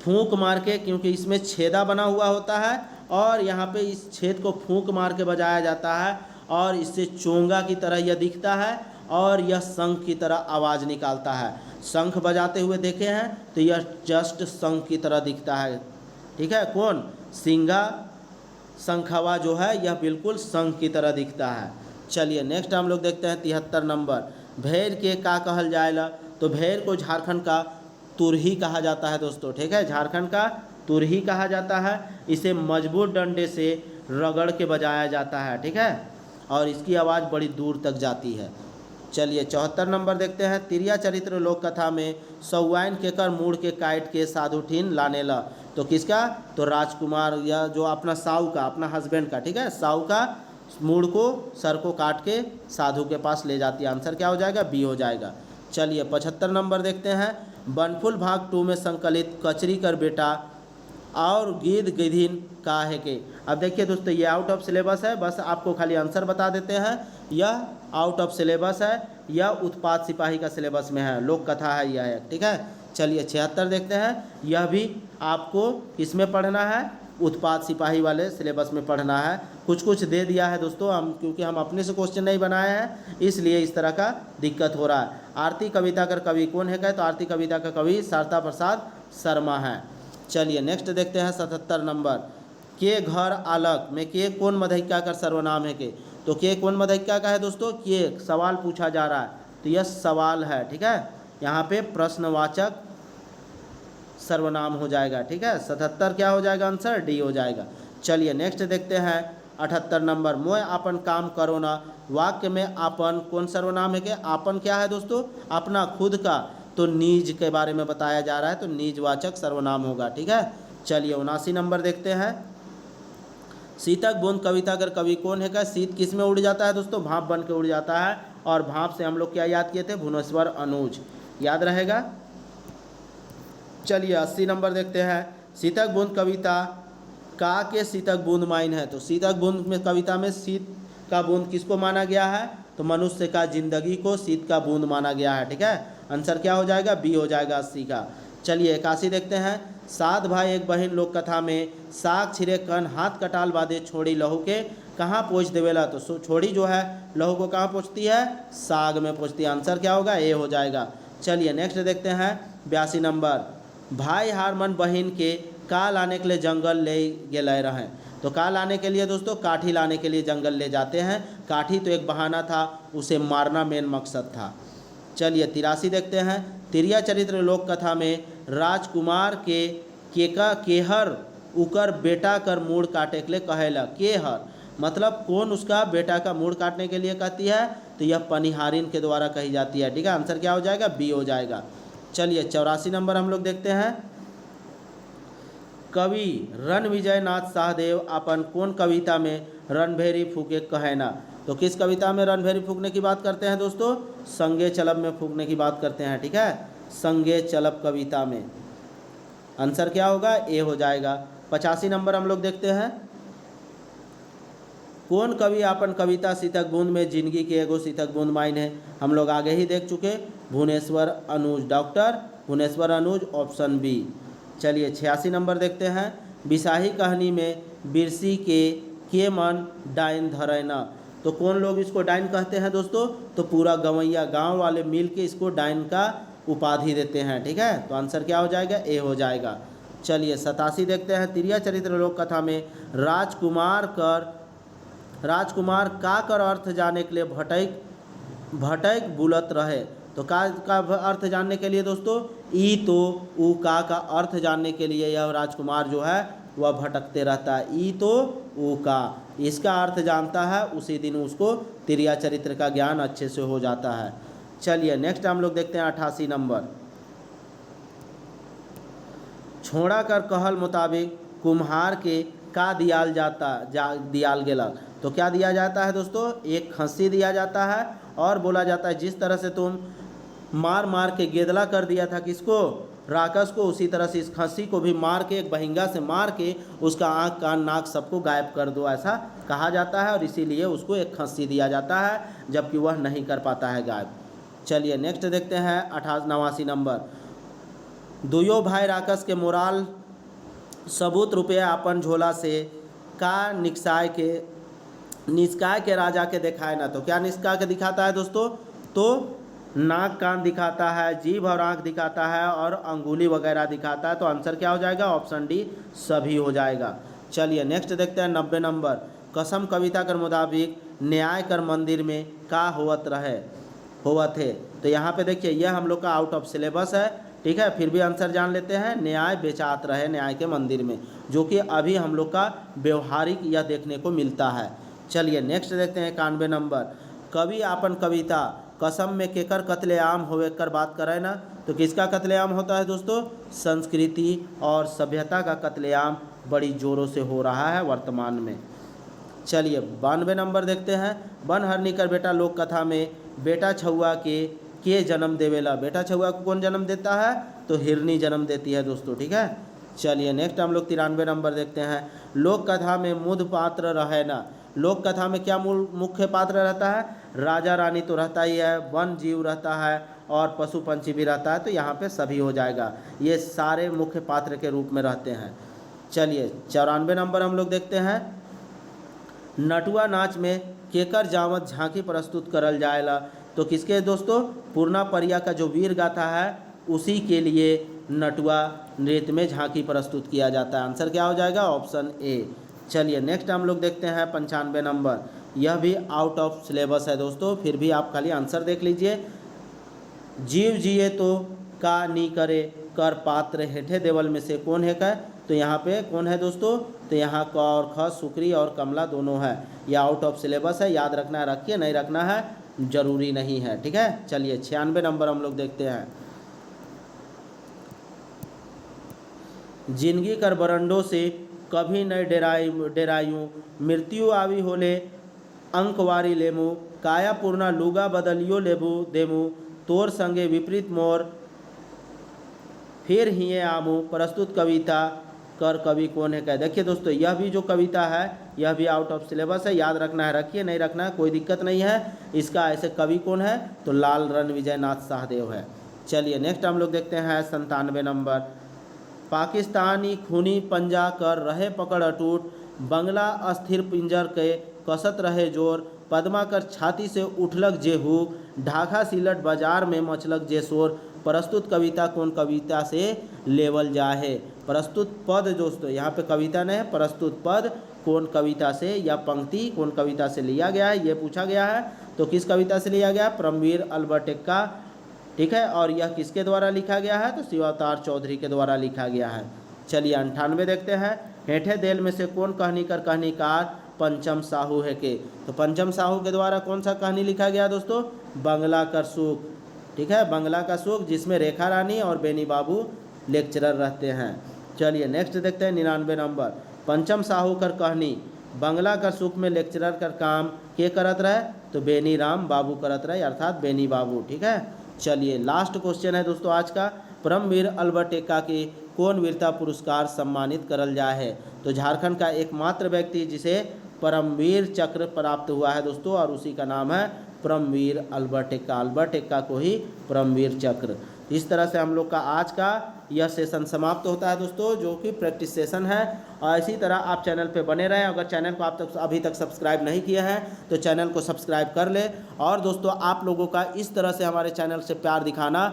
फूंक मार के, क्योंकि इसमें छेदा बना हुआ होता है और यहाँ पे इस छेद को फूंक मार के बजाया जाता है और इससे चोंगा की तरह यह दिखता है और यह शंख की तरह आवाज़ निकालता है। शंख बजाते हुए देखे हैं तो यह जस्ट शंख की तरह दिखता है, ठीक है। कौन? सिंगा शंखवा जो है यह बिल्कुल शंख की तरह दिखता है। चलिए नेक्स्ट हम लोग देखते हैं 73 नंबर। भेड़ के का कहल जाएला? तो भेड़ को झारखंड का तुरही कहा जाता है दोस्तों, ठीक है, झारखंड का तुरही कहा जाता है। इसे मजबूत डंडे से रगड़ के बजाया जाता है, ठीक है, और इसकी आवाज़ बड़ी दूर तक जाती है। चलिए 74 नंबर देखते हैं। तिरिया चरित्र लोक कथा में सौवाइन के कर मूड़ के काट के साधु ठीन लानेला? तो किसका? तो राजकुमार या जो अपना साऊ का, अपना हस्बैंड का, ठीक है, साऊ का मूड़ को, सर को काट के साधु के पास ले जाती है। आंसर क्या हो जाएगा? बी हो जाएगा। चलिए 75 नंबर देखते हैं। बनफुल भाग 2 में संकलित कचरी कर बेटा और गिद्ध गिधिन का है के? अब देखिए दोस्तों ये आउट ऑफ सिलेबस है, बस आपको खाली आंसर बता देते हैं। यह आउट ऑफ सिलेबस है, यह उत्पात सिपाही का सिलेबस में है, लोक कथा है यह, ठीक है। चलिए 76 देखते हैं। यह भी आपको किसमें पढ़ना है? उत्पात सिपाही वाले सिलेबस में पढ़ना है। कुछ कुछ दे दिया है दोस्तों हम, क्योंकि हम अपने से क्वेश्चन नहीं बनाए हैं इसलिए इस तरह का दिक्कत हो रहा है। आरती कविता का कवि कौन है? तो आरती कविता का कवि शारदा प्रसाद शर्मा है। चलिए नेक्स्ट देखते हैं 77 नंबर। के घर आलक में के कौन मधैक्या का सर्वनाम है के? तो के कौन मधैक्या का है दोस्तों? के सवाल पूछा जा रहा है तो यह सवाल है, ठीक है, यहाँ पे प्रश्नवाचक सर्वनाम हो जाएगा, ठीक है। 77 क्या हो जाएगा? आंसर डी हो जाएगा। चलिए नेक्स्ट देखते हैं 78 नंबर। मोय आपन काम करो ना, वाक्य में आपन कौन सर्वनाम है के? आपन क्या है दोस्तों? अपना, खुद का, तो निज के बारे में बताया जा रहा है तो निजवाचक सर्वनाम होगा, ठीक है। चलिए 79 नंबर देखते हैं। शीतक बूंद कविता अगर कवि कौन है का? शीत किस में उड़ जाता है दोस्तों? भाप बन के उड़ जाता है, और भाप से हम लोग क्या याद किए थे? भुवनेश्वर अनुज, याद रहेगा। चलिए 80 नंबर देखते हैं। शीतक बूंद कविता का के शीतक बूंद माइन है? तो शीतक बूंद में कविता में शीत का बूंद किसको माना गया है? तो मनुष्य का जिंदगी को शीत का बूंद माना गया है, ठीक है। आंसर क्या हो जाएगा? बी हो जाएगा 80 का। चलिए 81 देखते हैं। 7 भाई एक बहन लोक कथा में साग छिरे कन हाथ कटाल बादे छोड़ी लहू के कहाँ पहुँच देवेला? तो छोड़ी जो है लहू को कहाँ पहुँचती है? साग में पहुँचती है। आंसर क्या होगा? ए हो जाएगा। चलिए नेक्स्ट देखते हैं 82 नंबर। भाई हारमन बहन के का लाने के लिए जंगल ले गए रहें? तो का लाने के लिए दोस्तों? काठी लाने के लिए जंगल ले जाते हैं। काठी तो एक बहाना था, उसे मारना मेन मकसद था। चलिए 83 देखते हैं। तिरिया चरित्र लोक कथा में राजकुमार के केका केहर उकर बेटा कर मूड़ काटे के लिए कहेला? केहर मतलब कौन उसका बेटा का मूड काटने के लिए कहती है, तो यह पनिहारिन के द्वारा कही जाती है। ठीक है, आंसर क्या हो जाएगा, बी हो जाएगा। चलिए 84 नंबर हम लोग देखते हैं। कवि रणविजय नाथ सहदेव अपन कौन कविता में रणभेरी फूके कहना। तो किस कविता में रणभेरी फूकने की बात करते हैं दोस्तों, संगे चलब में फूकने की बात करते हैं। ठीक है, संगे चलब कविता में। आंसर क्या होगा, ए हो जाएगा। 85 नंबर हम लोग देखते हैं। कौन कवि अपन कविता सीतक बूंद में जिंदगी के एगो सीतक बूंद माइन है। हम लोग आगे ही देख चुके, भुवनेश्वर अनुज, डॉक्टर भुवनेश्वर अनुज, ऑप्शन बी। चलिए 86 नंबर देखते हैं। बिसाही कहानी में बिरसी के मन डाइन धरैना। तो कौन लोग इसको डाइन कहते हैं दोस्तों, तो पूरा गवैया गांव वाले मिल के इसको डाइन का उपाधि देते हैं। ठीक है, तो आंसर क्या हो जाएगा, ए हो जाएगा। चलिए 87 देखते हैं। तिरिया चरित्र लोक कथा में राजकुमार का कर अर्थ जानने के लिए भटक बुलत रहे। तो का अर्थ जानने के लिए दोस्तों, ई तो ऊ का अर्थ जानने के लिए यह राजकुमार जो है वह भटकते रहता है। ई तो ऊ का, इसका अर्थ जानता है, उसी दिन उसको तिरिया चरित्र का ज्ञान अच्छे से हो जाता है। चलिए नेक्स्ट हम लोग देखते हैं 88 नंबर। छोड़ा कर कहल मुताबिक कुम्हार के का दियाल गेला। तो क्या दिया जाता है दोस्तों, एक खस्सी दिया जाता है और बोला जाता है जिस तरह से तुम मार मार के गेदला कर दिया था किसको, राक्षस को, उसी तरह से इस खस्सी को भी मार के, एक बहिंगा से मार के उसका आँख कान नाक सबको गायब कर दो, ऐसा कहा जाता है और इसीलिए उसको एक खस्सी दिया जाता है, जबकि वह नहीं कर पाता है गायब। चलिए नेक्स्ट देखते हैं 89 नंबर। दुयो भाई राक्षस के मोराल सबूत रुपया अपन झोला से का निष्काय के राजा के दिखाए ना। तो क्या निष्काय के दिखाता है दोस्तों, तो नाक कान दिखाता है, जीभ और आँख दिखाता है और अंगुली वगैरह दिखाता है। तो आंसर क्या हो जाएगा, ऑप्शन डी सभी हो जाएगा। चलिए नेक्स्ट देखते हैं 90 नंबर। कसम कविता कर मुताबिक न्याय कर मंदिर में का होवत है। तो यहाँ पे देखिए यह हम लोग का आउट ऑफ सिलेबस है। ठीक है, फिर भी आंसर जान लेते हैं। न्याय बेचात रहे न्याय के मंदिर में, जो कि अभी हम लोग का व्यवहारिक यह देखने को मिलता है। चलिए नेक्स्ट देखते हैं 91 नंबर। कवि आपन कविता कसम में केकर कत्लेआम होवे कर बात करे ना। तो किसका कत्लेआम होता है दोस्तों, संस्कृति और सभ्यता का कत्लेआम बड़ी जोरों से हो रहा है वर्तमान में। चलिए 92 नंबर देखते हैं। बन हरनी कर बेटा लोक कथा में बेटा छुआ के जन्म देवेला। बेटा छुआ को कौन जन्म देता है, तो हिरनी जन्म देती है दोस्तों। ठीक है, चलिए नेक्स्ट हम लोग 93 नंबर देखते हैं। लोक कथा में मुद पात्र रहे ना। लोक कथा में क्या मुख्य पात्र रहता है, राजा रानी तो रहता ही है, वन जीव रहता है और पशु पंछी भी रहता है। तो यहाँ पे सभी हो जाएगा, ये सारे मुख्य पात्र के रूप में रहते हैं। चलिए 94 नंबर हम लोग देखते हैं। नटुआ नाच में केकर जावत झांकी प्रस्तुत करल जाएला। तो किसके दोस्तों, पूर्णा परिया का जो वीर गाथा है उसी के लिए नटुआ नृत्य में झांकी प्रस्तुत किया जाता है। आंसर क्या हो जाएगा, ऑप्शन ए। चलिए नेक्स्ट हम लोग देखते हैं 95 नंबर। यह भी आउट ऑफ सिलेबस है दोस्तों, फिर भी आप खाली आंसर देख लीजिए। जीव जिए तो का नी करे कर पात्र हेठे देवल में से कौन है का। तो यहाँ पे कौन है दोस्तों, तो यहाँ क और ख सुक्री और कमला दोनों है। यह आउट ऑफ सिलेबस है, याद रखना है रखिए, नहीं रखना है जरूरी नहीं है। ठीक है, चलिए 96 नंबर हम लोग देखते हैं। जिंदगी कर बरंडों से कभी न डेरायूं, मृत्यु आवी होले अंकवारी लेमू, काया पूर्णा लुगा बदलियो लेबू देमू, तोर संगे विपरीत मोर फिर हिये आमू। प्रस्तुत कविता कर कवि कौन है कह। देखिए दोस्तों यह भी जो कविता है यह भी आउट ऑफ सिलेबस है, याद रखना है रखिए, नहीं रखना है कोई दिक्कत नहीं है। इसका ऐसे कवि कौन है, तो लाल रणविजय नाथ सहदेव है। चलिए नेक्स्ट हम लोग देखते हैं 97 नंबर। पाकिस्तानी खूनी पंजा कर रहे पकड़ अटूट, बंगला अस्थिर पिंजर के कसत रहे जोर, पद्मा कर छाती से उठलक जे हुक, ढाका सिलट बाजार में मचलक जे शोर। प्रस्तुत कविता कौन कविता से लेवल जाए। प्रस्तुत पद दोस्तों यहाँ पे कविता नहीं है, प्रस्तुत पद कौन कविता से या पंक्ति कौन कविता से लिया गया है ये पूछा गया है। तो किस कविता से लिया गया, परमवीर अल्बर्ट का। ठीक है, और यह किसके द्वारा लिखा गया है, तो शिवावतार चौधरी के द्वारा लिखा गया है। चलिए 98 देखते हैं। हेठे देल में से कौन कहानीकर कहानीकार पंचम साहू है के। तो पंचम साहू के द्वारा कौन सा कहानी लिखा गया दोस्तों? बंगला का सुख। ठीक है, बंगला का सुख, जिसमें रेखा रानी और बेनी बाबू लेक्चरर रहते हैं। चलिए नेक्स्ट देखते हैं 99 नंबर। पंचम साहू कर कहानी बंगला का सुख में लेक्चरर का काम के करत रहे? तो बेनी राम बाबू करत रहे, अर्थात बेनी बाबू। ठीक है, चलिए लास्ट क्वेश्चन है दोस्तों आज का। परमवीर अल्बर्ट एक्का के कौन वीरता पुरस्कार सम्मानित करल जाए है? तो झारखंड का एकमात्र व्यक्ति जिसे परमवीर चक्र प्राप्त हुआ है दोस्तों, और उसी का नाम है परमवीर अल्बर्ट एक्का। अल्बर्ट एक्का को ही परमवीर चक्र। इस तरह से हम लोग का आज का यह सेशन समाप्त होता है दोस्तों, जो कि प्रैक्टिस सेशन है। और इसी तरह आप चैनल पे बने रहें। अगर चैनल को आप तक अभी तक सब्सक्राइब नहीं किया है तो चैनल को सब्सक्राइब कर ले। और दोस्तों आप लोगों का इस तरह से हमारे चैनल से प्यार दिखाना,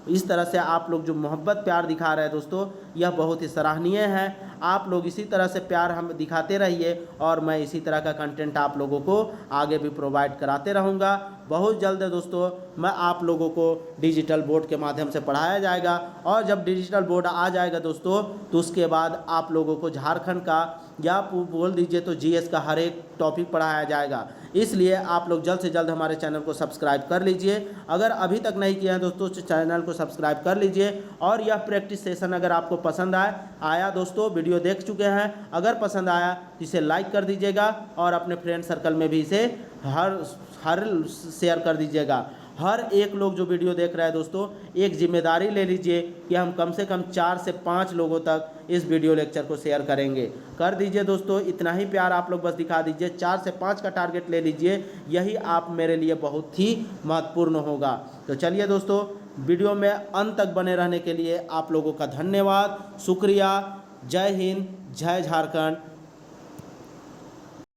इस तरह से आप लोग जो मोहब्बत प्यार दिखा रहे हैं दोस्तों, यह बहुत ही सराहनीय है। आप लोग इसी तरह से प्यार हम दिखाते रहिए और मैं इसी तरह का कंटेंट आप लोगों को आगे भी प्रोवाइड कराते रहूँगा। बहुत जल्द दोस्तों मैं आप लोगों को डिजिटल बोर्ड के माध्यम से पढ़ाया जाएगा, और जब डिजिटल बोर्ड आ जाएगा दोस्तों तो उसके बाद आप लोगों को झारखंड का या बोल दीजिए तो जीएस का हर एक टॉपिक पढ़ाया जाएगा। इसलिए आप लोग जल्द से जल्द हमारे चैनल को सब्सक्राइब कर लीजिए। अगर अभी तक नहीं किया है दोस्तों तो चैनल को सब्सक्राइब कर लीजिए। और यह प्रैक्टिस सेशन अगर आपको पसंद आया दोस्तों, वीडियो देख चुके हैं, अगर पसंद आया तो इसे लाइक कर दीजिएगा और अपने फ्रेंड सर्कल में भी इसे हर शेयर कर दीजिएगा। हर एक लोग जो वीडियो देख रहा है दोस्तों, एक जिम्मेदारी ले लीजिए कि हम कम से कम 4 से 5 लोगों तक इस वीडियो लेक्चर को शेयर करेंगे। कर दीजिए दोस्तों, इतना ही प्यार आप लोग बस दिखा दीजिए। 4 से 5 का टारगेट ले लीजिए, यही आप मेरे लिए बहुत ही महत्वपूर्ण होगा। तो चलिए दोस्तों, वीडियो में अंत तक बने रहने के लिए आप लोगों का धन्यवाद, शुक्रिया। जय हिंद, जय झारखंड।